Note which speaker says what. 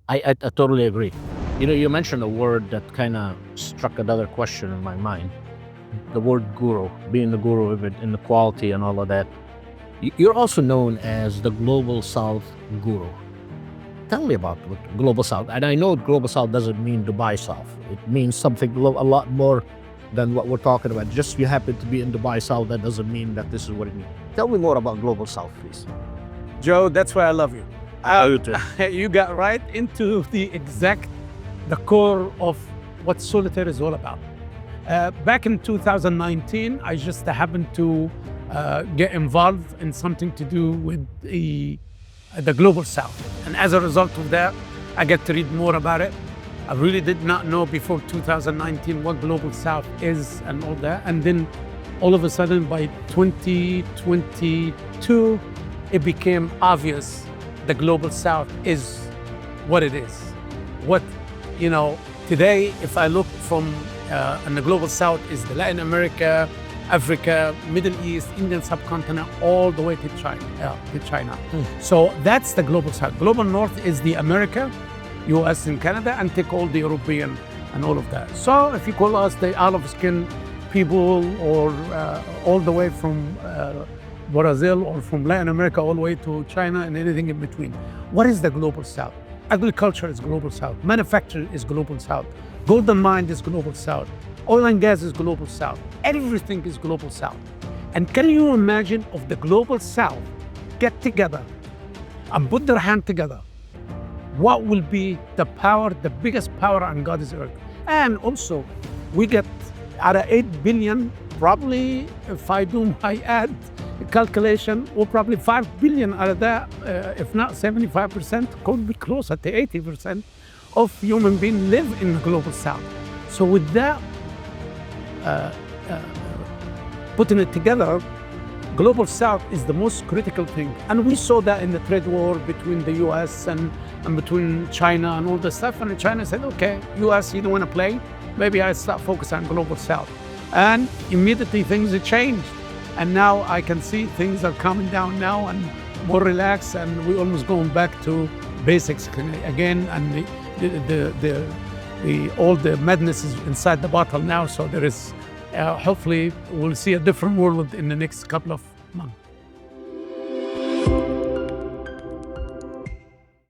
Speaker 1: I totally agree. You mentioned a word that kind of struck another question in my mind. The word guru, being the guru of it, inequality and all of that. You're also known as the Global South Guru. Tell me about what Global South. And I know Global South doesn't mean Dubai South. It means something a lot more than what we're talking about. Just you happen to be in Dubai South, that doesn't mean that this is what it means. Tell me more about Global South, please.
Speaker 2: Joe, that's why I love you.
Speaker 1: You too.
Speaker 2: You got right into the core of what SolitAir is all about. Back in 2019, I just happened to get involved in something to do with the Global South. And as a result of that, I get to read more about it. I really did not know before 2019 what Global South is and all that. And then all of a sudden by 2022, it became obvious the Global South is what it is. Today, if I look from, and the Global South is the Latin America, Africa, Middle East, Indian subcontinent, all the way to China. So that's the Global South. Global North is the America, US and Canada, and take all the European and all of that. So if you call us the olive skin people, or all the way from Brazil, or from Latin America all the way to China and anything in between. What is the Global South? Agriculture is Global South. Manufacturing is Global South. Golden mine is Global South. Oil and gas is Global South. Everything is Global South. And can you imagine if the Global South get together and put their hand together? What will be the power, the biggest power on God's earth? And also, we get out of 8 billion, probably, if I do my calculation, or probably 5 billion out of that, if not 75%, could be closer to 80% of human beings live in the Global South. So with that, putting it together, Global South is the most critical thing. And we saw that in the trade war between the US and between China and all the stuff. And China said, okay, US, you don't want to play? Maybe I start focusing on Global South. And immediately things have changed. And now I can see things are calming down now and more relaxed, and we're almost going back to basics again. And all the madness is inside the bottle now. So there is, hopefully we'll see a different world in the next couple of months.